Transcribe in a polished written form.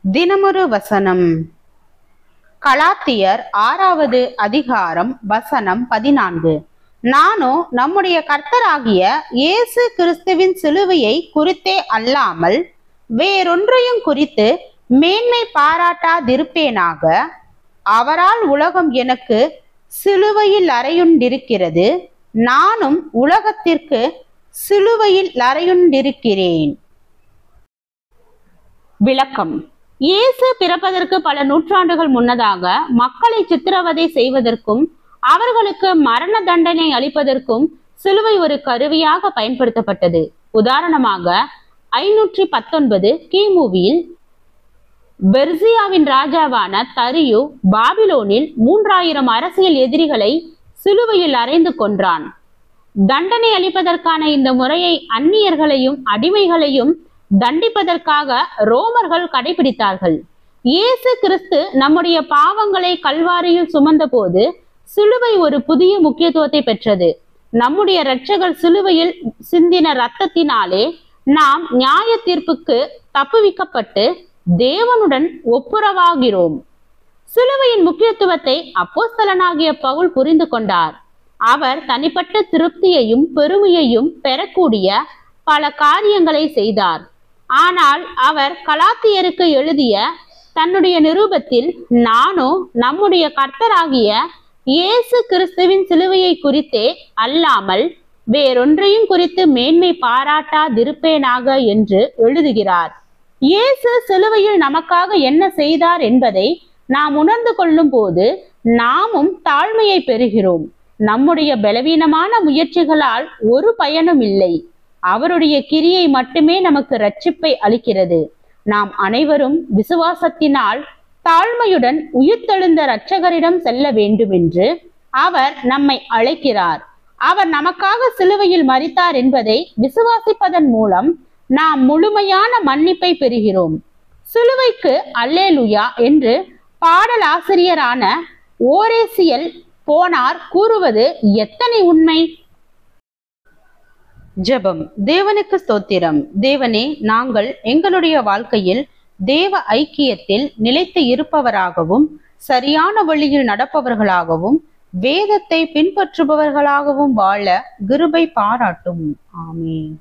தினமொரு வசனம். கலாத்தியர் 6வது அதிகாரம் வசனம் 14. நானோ நம்முடைய கர்த்தராகிய இயேசு கிறிஸ்துவின் சிலுவையை குறித்தே அல்லாமல் வேறொன்றையும் குறித்து மேன்மை பாராட்டாதிருப்பேனாக. அவரால் உலகம் எனக்கு சிலுவையில் அறையுண்டிருக்கிறது, நானும் உலகத்திற்கு சிலுவையில் அறையுண்டிருக்கிறேன். விளக்கம். இயேசு பிறப்பதற்கு பல நூற்றாண்டுகள் முன்னதாக மக்களை சித்திரவதை செய்வதற்கும் அவர்களுக்கு மரண தண்டனை அளிப்பதற்கும் சிலுவை ஒரு கருவியாக பயன்படுத்தப்பட்டது. உதாரணமாக 519 கிமுவில் பெர்சியாவின் ராஜாவான தரியு பாபிலோனில் 3000 அரசியல் எதிரிகளை சிலுவையில் அறைந்து கொன்றான். தண்டனை அளிப்பதற்கான இந்த முறையை அந்நியர்களையும் அடிமைகளையும் தண்டிப்பதற்காக ரோமர்கள் கடைபிடித்தார்கள். இயேசு கிறிஸ்து நம்முடைய பாவங்களை கல்வாரியில் சுமந்த போது சிலுவை ஒரு புதிய முக்கியத்துவத்தை பெற்றது. நம்முடைய இரட்சகர் சிலுவையில் சிந்தின இரத்தத்தினாலே நாம் நியாய தீர்ப்புக்கு தப்புவிக்கப்பட்டு தேவனுடன் ஒப்புரவாகிறோம். சிலுவையின் முக்கியத்துவத்தை அப்போஸ்தலனாகிய பவுல் புரிந்து கொண்டார். அவர் தனிப்பட்ட திருப்தியையும் பெருமையையும் பெறக்கூடிய பல காரியங்களை செய்தார். ஆனால் அவர் கலாத்தியருக்கு எழுதிய தன்னுடைய நிருபத்தில் நானோ நம்முடைய கர்த்தராகிய இயேசு கிறிஸ்துவின் சிலுவையை குறித்தே அல்லாமல் வேறொன்றையும் குறித்து மேன்மை பாராட்டாதிருப்பேனாக என்று எழுதுகிறார். இயேசு சிலுவையில் நமக்காக என்ன செய்தார் என்பதை நாம் உணர்ந்து கொள்ளும் போது நாமும் தாழ்மையை பெறுகிறோம். நம்முடைய பலவீனமான முயற்சிகளால் ஒரு பயனும் இல்லை. அவருடைய கிரியை மட்டுமே நமக்கு இரட்சிப்பை அளிக்கிறது. நாம் அனைவரும் விசுவாசத்தினால் தாழ்மையுடன் உயிர்த்தெழுந்த இரட்சகரிடம் செல்ல வேண்டும் என்று அவர் நம்மை அழைக்கிறார். அவர் நமக்காக சிலுவையில் மரித்தார் என்பதை விசுவாசிப்பதன் மூலம் நாம் முழுமையான மன்னிப்பை பெறுகிறோம். சிலுவைக்கு அல்லேலூயா என்று பாடல் ஆசிரியரான ஓரேசியல் போனார் கூறுவது எத்தனை உண்மை! ஜெபம். தேவனுக்கு ஸ்தோத்திரம். தேவனே, நாங்கள் எங்களுடைய வாழ்க்கையில் தேவ ஐக்கியத்தில் நிலைத்து இருப்பவராகவும் சரியான வழியில் நடப்பவர்களாகவும் வேதத்தை பின்பற்றுபவர்களாகவும் வாழ கிருபை பாராட்டும். ஆமென்.